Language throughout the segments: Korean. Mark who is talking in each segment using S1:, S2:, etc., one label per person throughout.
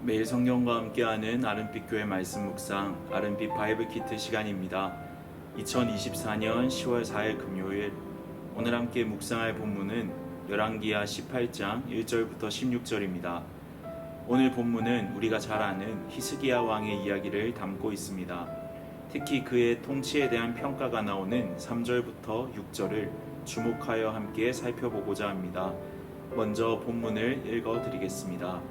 S1: 매일 성경과 함께하는 아름빛 교회 말씀 묵상 아름빛 바이블 키트 시간입니다. 2024년 10월 4일 금요일, 오늘 함께 묵상할 본문은 열왕기하 18장 1절부터 16절입니다. 오늘 본문은 우리가 잘 아는 히스기야 왕의 이야기를 담고 있습니다. 특히 그의 통치에 대한 평가가 나오는 3절부터 6절을 주목하여 함께 살펴보고자 합니다. 먼저 본문을 읽어드리겠습니다.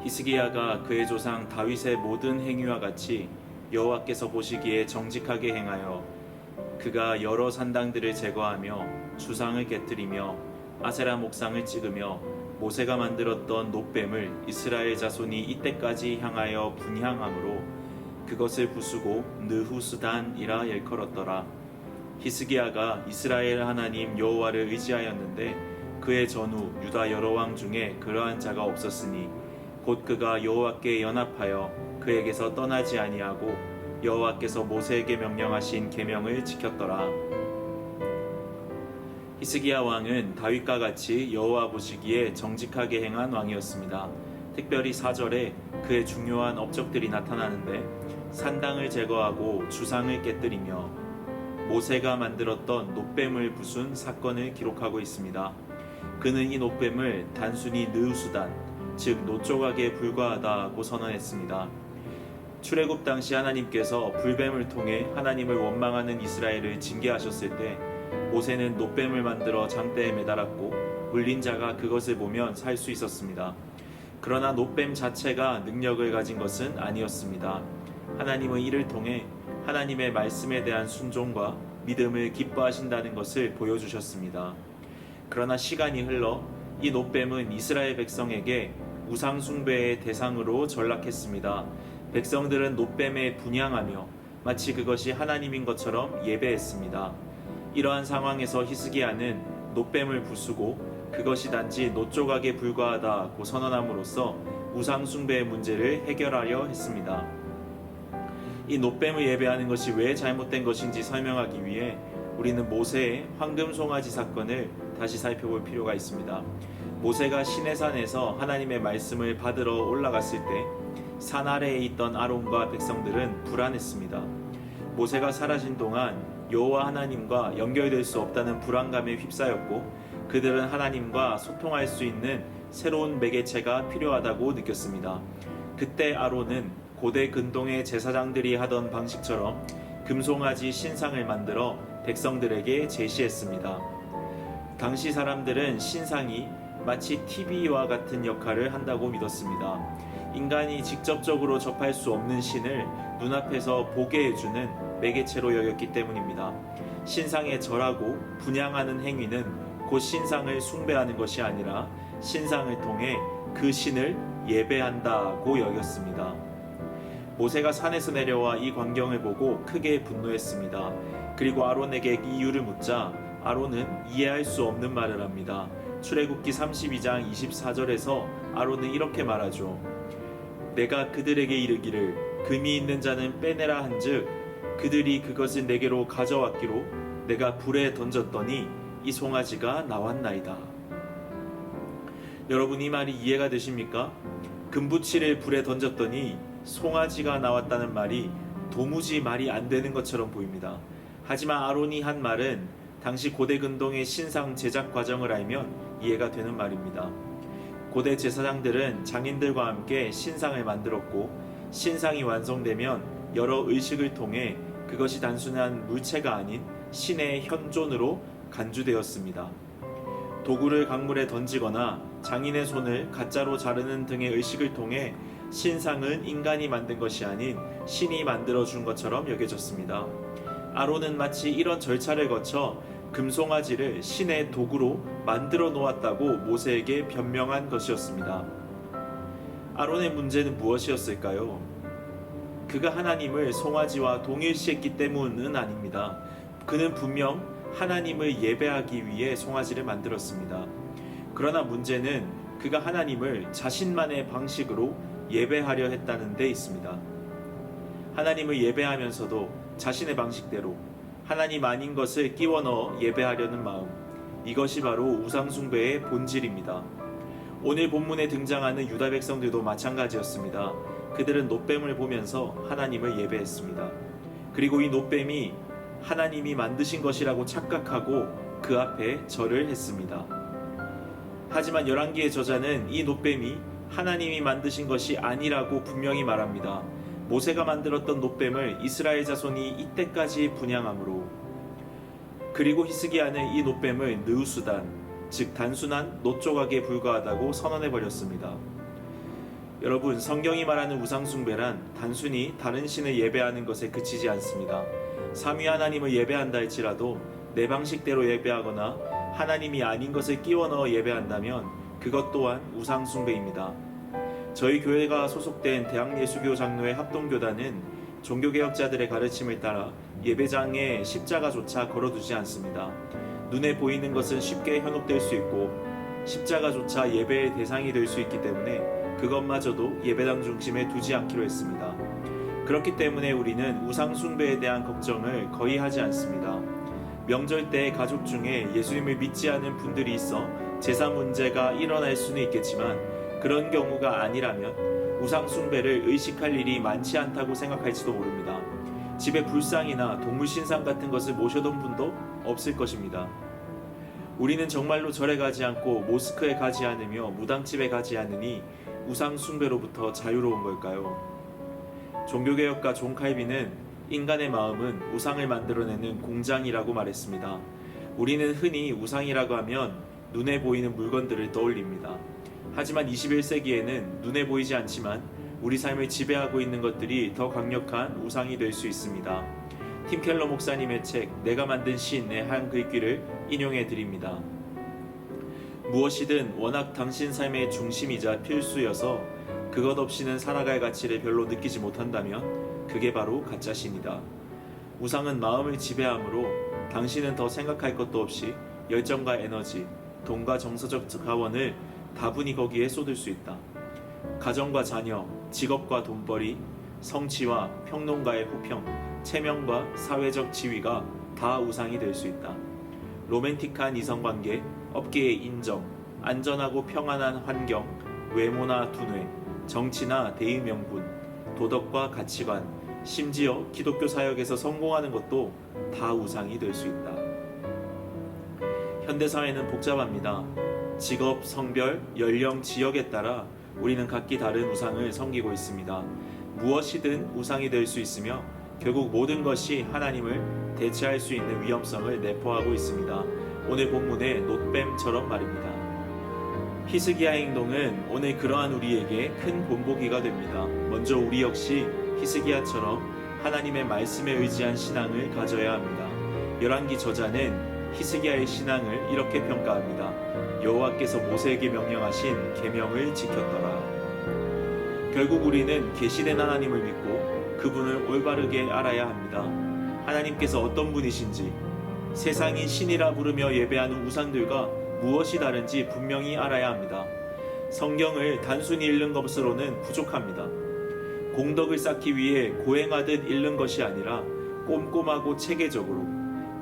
S1: 히스기야가 그의 조상 다윗의 모든 행위와 같이 여호와께서 보시기에 정직하게 행하여 그가 여러 산당들을 제거하며 주상을 깨뜨리며 아세라 목상을 찍으며 모세가 만들었던 놋뱀을 이스라엘 자손이 이때까지 향하여 분향함으로 그것을 부수고 느후스단이라 일컬었더라. 히스기야가 이스라엘 하나님 여호와를 의지하였는데 그의 전후 유다 여러 왕 중에 그러한 자가 없었으니 곧 그가 여호와께 연합하여 그에게서 떠나지 아니하고 여호와께서 모세에게 명령하신 계명을 지켰더라. 히스기야 왕은 다윗과 같이 여호와 보시기에 정직하게 행한 왕이었습니다. 특별히 4절에 그의 중요한 업적들이 나타나는데 산당을 제거하고 주상을 깨뜨리며 모세가 만들었던 놋뱀을 부순 사건을 기록하고 있습니다. 그는 이 놋뱀을 단순히 느우수단, 즉 노조각에 불과하다고 선언했습니다. 출애굽 당시 하나님께서 불뱀을 통해 하나님을 원망하는 이스라엘을 징계하셨을 때 모세는 놋뱀을 만들어 장대에 매달았고 물린 자가 그것을 보면 살 수 있었습니다. 그러나 놋뱀 자체가 능력을 가진 것은 아니었습니다. 하나님은 이를 통해 하나님의 말씀에 대한 순종과 믿음을 기뻐하신다는 것을 보여주셨습니다. 그러나 시간이 흘러 이 놋뱀은 이스라엘 백성에게 우상 숭배의 대상으로 전락했습니다. 백성들은 놋뱀에 분향하며 마치 그것이 하나님인 것처럼 예배했습니다. 이러한 상황에서 히스기야는 놋뱀을 부수고 그것이 단지 놋조각에 불과하다고 선언함으로써 우상 숭배의 문제를 해결하려 했습니다. 이 놋뱀을 예배하는 것이 왜 잘못된 것인지 설명하기 위해 우리는 모세의 황금 송아지 사건을 다시 살펴볼 필요가 있습니다. 모세가 시내산에서 하나님의 말씀을 받으러 올라갔을 때 산 아래에 있던 아론과 백성들은 불안했습니다. 모세가 사라진 동안 여호와 하나님과 연결될 수 없다는 불안감에 휩싸였고 그들은 하나님과 소통할 수 있는 새로운 매개체가 필요하다고 느꼈습니다. 그때 아론은 고대 근동의 제사장들이 하던 방식처럼 금송아지 신상을 만들어 백성들에게 제시했습니다. 당시 사람들은 신상이 마치 TV와 같은 역할을 한다고 믿었습니다. 인간이 직접적으로 접할 수 없는 신을 눈앞에서 보게 해주는 매개체로 여겼기 때문입니다. 신상에 절하고 분향하는 행위는 곧 신상을 숭배하는 것이 아니라 신상을 통해 그 신을 예배한다고 여겼습니다. 모세가 산에서 내려와 이 광경을 보고 크게 분노했습니다. 그리고 아론에게 이유를 묻자 아론은 이해할 수 없는 말을 합니다. 출애굽기 32장 24절에서 아론은 이렇게 말하죠. 내가 그들에게 이르기를 금이 있는 자는 빼내라 한즉 그들이 그것을 내게로 가져왔기로 내가 불에 던졌더니 이 송아지가 나왔나이다. 여러분, 이 말이 이해가 되십니까? 금부치를 불에 던졌더니 송아지가 나왔다는 말이 도무지 말이 안 되는 것처럼 보입니다. 하지만 아론이 한 말은 당시 고대 근동의 신상 제작 과정을 알면 이해가 되는 말입니다. 고대 제사장들은 장인들과 함께 신상을 만들었고 신상이 완성되면 여러 의식을 통해 그것이 단순한 물체가 아닌 신의 현존으로 간주되었습니다. 도구를 강물에 던지거나 장인의 손을 가짜로 자르는 등의 의식을 통해 신상은 인간이 만든 것이 아닌 신이 만들어준 것처럼 여겨졌습니다. 아론은 마치 이런 절차를 거쳐 금송아지를 신의 도구로 만들어 놓았다고 모세에게 변명한 것이었습니다. 아론의 문제는 무엇이었을까요? 그가 하나님을 송아지와 동일시했기 때문은 아닙니다. 그는 분명 하나님을 예배하기 위해 송아지를 만들었습니다. 그러나 문제는 그가 하나님을 자신만의 방식으로 예배하려 했다는 데 있습니다. 하나님을 예배하면서도 자신의 방식대로 하나님 아닌 것을 끼워 넣어 예배하려는 마음, 이것이 바로 우상숭배의 본질입니다. 오늘 본문에 등장하는 유다 백성들도 마찬가지였습니다. 그들은 놋뱀을 보면서 하나님을 예배했습니다. 그리고 이 놋뱀이 하나님이 만드신 것이라고 착각하고 그 앞에 절을 했습니다. 하지만 열왕기의 저자는 이 놋뱀이 하나님이 만드신 것이 아니라고 분명히 말합니다. 모세가 만들었던 놋뱀을 이스라엘 자손이 이때까지 분향함으로, 그리고 히스기야는 이 놋뱀을 느우수단, 즉 단순한 놋 조각에 불과하다고 선언해버렸습니다. 여러분, 성경이 말하는 우상숭배란 단순히 다른 신을 예배하는 것에 그치지 않습니다. 삼위 하나님을 예배한다 할지라도 내 방식대로 예배하거나 하나님이 아닌 것을 끼워 넣어 예배한다면 그것 또한 우상숭배입니다. 저희 교회가 소속된 대학예수교 장로회 합동교단은 종교개혁자들의 가르침을 따라 예배장에 십자가조차 걸어두지 않습니다. 눈에 보이는 것은 쉽게 현혹될 수 있고 십자가조차 예배의 대상이 될 수 있기 때문에 그것마저도 예배당 중심에 두지 않기로 했습니다. 그렇기 때문에 우리는 우상숭배에 대한 걱정을 거의 하지 않습니다. 명절 때 가족 중에 예수님을 믿지 않은 분들이 있어 제사 문제가 일어날 수는 있겠지만 그런 경우가 아니라면 우상숭배를 의식할 일이 많지 않다고 생각할지도 모릅니다. 집에 불상이나 동물 신상 같은 것을 모셔둔 분도 없을 것입니다. 우리는 정말로 절에 가지 않고 모스크에 가지 않으며 무당집에 가지 않으니 우상숭배로부터 자유로운 걸까요? 종교개혁가 존 칼빈은 인간의 마음은 우상을 만들어내는 공장이라고 말했습니다. 우리는 흔히 우상이라고 하면 눈에 보이는 물건들을 떠올립니다. 하지만 21세기에는 눈에 보이지 않지만 우리 삶을 지배하고 있는 것들이 더 강력한 우상이 될 수 있습니다. 팀 켈러 목사님의 책 내가 만든 시인의 한 글귀를 인용해 드립니다. 무엇이든 워낙 당신 삶의 중심이자 필수여서 그것 없이는 살아갈 가치를 별로 느끼지 못한다면 그게 바로 가짜신이다. 우상은 마음을 지배하므로 당신은 더 생각할 것도 없이 열정과 에너지, 돈과 정서적 자원을 다분히 거기에 쏟을 수 있다. 가정과 자녀, 직업과 돈벌이, 성취와 평론가의 호평, 체면과 사회적 지위가 다 우상이 될 수 있다. 로맨틱한 이성관계, 업계의 인정, 안전하고 평안한 환경, 외모나 두뇌, 정치나 대의 명분, 도덕과 가치관, 심지어 기독교 사역에서 성공하는 것도 다 우상이 될 수 있다. 현대사회는 복잡합니다. 직업, 성별, 연령, 지역에 따라 우리는 각기 다른 우상을 섬기고 있습니다. 무엇이든 우상이 될 수 있으며 결국 모든 것이 하나님을 대체할 수 있는 위험성을 내포하고 있습니다. 오늘 본문의 놋뱀처럼 말입니다. 히스기야 행동은 오늘 그러한 우리에게 큰 본보기가 됩니다. 먼저 우리 역시 히스기야처럼 하나님의 말씀에 의지한 신앙을 가져야 합니다. 열왕기 저자는 히스기야의 신앙을 이렇게 평가합니다. 여호와께서 모세에게 명령하신 계명을 지켰더라. 결국 우리는 계시된 하나님을 믿고 그분을 올바르게 알아야 합니다. 하나님께서 어떤 분이신지, 세상이 신이라 부르며 예배하는 우상들과 무엇이 다른지 분명히 알아야 합니다. 성경을 단순히 읽는 것으로는 부족합니다. 공덕을 쌓기 위해 고행하듯 읽는 것이 아니라 꼼꼼하고 체계적으로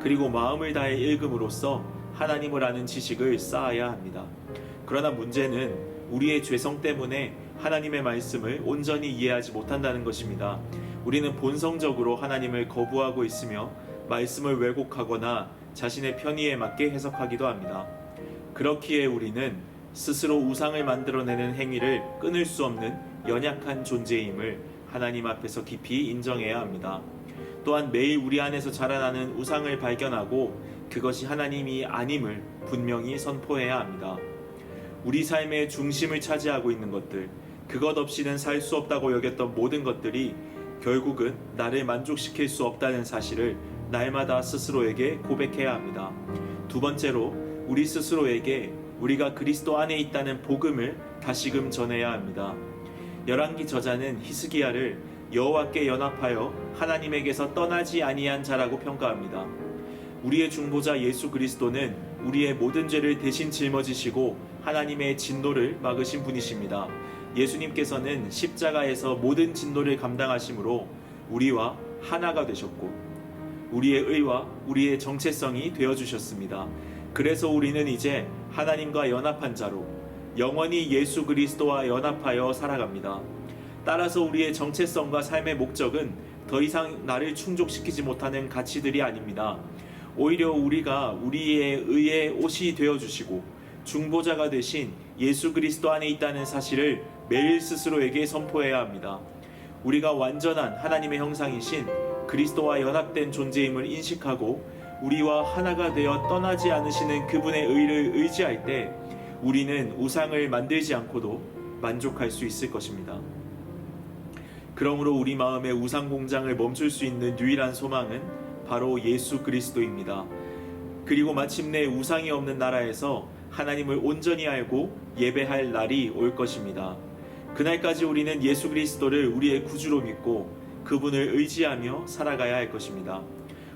S1: 그리고 마음을 다해 읽음으로써 하나님을 아는 지식을 쌓아야 합니다. 그러나 문제는 우리의 죄성 때문에 하나님의 말씀을 온전히 이해하지 못한다는 것입니다. 우리는 본성적으로 하나님을 거부하고 있으며 말씀을 왜곡하거나 자신의 편의에 맞게 해석하기도 합니다. 그렇기에 우리는 스스로 우상을 만들어내는 행위를 끊을 수 없는 연약한 존재임을 하나님 앞에서 깊이 인정해야 합니다. 또한 매일 우리 안에서 자라나는 우상을 발견하고 그것이 하나님이 아님을 분명히 선포해야 합니다. 우리 삶의 중심을 차지하고 있는 것들, 그것 없이는 살 수 없다고 여겼던 모든 것들이 결국은 나를 만족시킬 수 없다는 사실을 날마다 스스로에게 고백해야 합니다. 두 번째로 우리 스스로에게 우리가 그리스도 안에 있다는 복음을 다시금 전해야 합니다. 열왕기 저자는 히스기야를 여호와께 연합하여 하나님에게서 떠나지 아니한 자라고 평가합니다. 우리의 중보자 예수 그리스도는 우리의 모든 죄를 대신 짊어지시고 하나님의 진노를 막으신 분이십니다. 예수님께서는 십자가에서 모든 진노를 감당하심으로 우리와 하나가 되셨고 우리의 의와 우리의 정체성이 되어주셨습니다. 그래서 우리는 이제 하나님과 연합한 자로 영원히 예수 그리스도와 연합하여 살아갑니다. 따라서 우리의 정체성과 삶의 목적은 더 이상 나를 충족시키지 못하는 가치들이 아닙니다. 오히려 우리가 우리의 의의 옷이 되어주시고 중보자가 되신 예수 그리스도 안에 있다는 사실을 매일 스스로에게 선포해야 합니다. 우리가 완전한 하나님의 형상이신 그리스도와 연합된 존재임을 인식하고 우리와 하나가 되어 떠나지 않으시는 그분의 의를 의지할 때 우리는 우상을 만들지 않고도 만족할 수 있을 것입니다. 그러므로 우리 마음의 우상 공장을 멈출 수 있는 유일한 소망은 바로 예수 그리스도입니다. 그리고 마침내 우상이 없는 나라에서 하나님을 온전히 알고 예배할 날이 올 것입니다. 그날까지 우리는 예수 그리스도를 우리의 구주로 믿고 그분을 의지하며 살아가야 할 것입니다.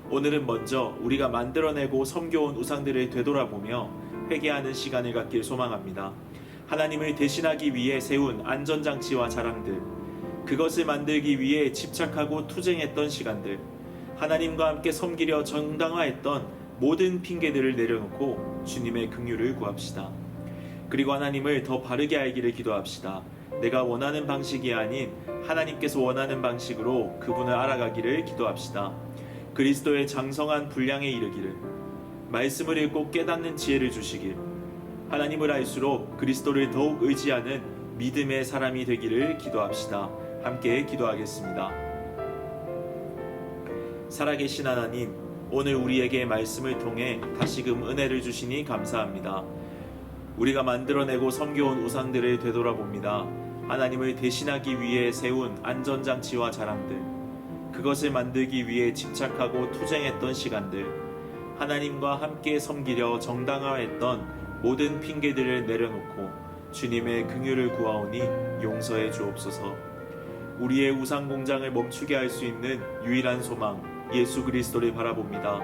S1: 오늘은 먼저 우리가 만들어내고 섬겨온 우상들을 되돌아보며 회개하는 시간을 갖길 소망합니다. 하나님을 대신하기 위해 세운 안전장치와 자랑들, 그것을 만들기 위해 집착하고 투쟁했던 시간들, 하나님과 함께 섬기려 정당화했던 모든 핑계들을 내려놓고 주님의 긍휼을 구합시다. 그리고 하나님을 더 바르게 알기를 기도합시다. 내가 원하는 방식이 아닌 하나님께서 원하는 방식으로 그분을 알아가기를 기도합시다. 그리스도의 장성한 분량에 이르기를, 말씀을 읽고 깨닫는 지혜를 주시길, 하나님을 알수록 그리스도를 더욱 의지하는 믿음의 사람이 되기를 기도합시다. 함께 기도하겠습니다. 살아계신 하나님, 오늘 우리에게 말씀을 통해 다시금 은혜를 주시니 감사합니다. 우리가 만들어내고 섬겨온 우상들을 되돌아봅니다. 하나님을 대신하기 위해 세운 안전장치와 자랑들, 그것을 만들기 위해 집착하고 투쟁했던 시간들, 하나님과 함께 섬기려 정당화했던 모든 핑계들을 내려놓고 주님의 긍휼을 구하오니 용서해 주옵소서. 우리의 우상 공장을 멈추게 할 수 있는 유일한 소망 예수 그리스도를 바라봅니다.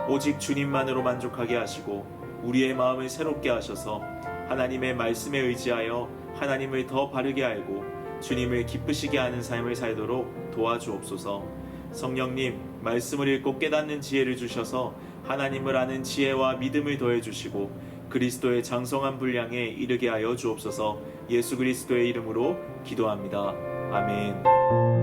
S1: 오직 주님만으로 만족하게 하시고 우리의 마음을 새롭게 하셔서 하나님의 말씀에 의지하여 하나님을 더 바르게 알고 주님을 기쁘시게 하는 삶을 살도록 도와주옵소서. 성령님, 말씀을 읽고 깨닫는 지혜를 주셔서 하나님을 아는 지혜와 믿음을 더해 주시고 그리스도의 장성한 분량에 이르게 하여 주옵소서. 예수 그리스도의 이름으로 기도합니다. 아멘.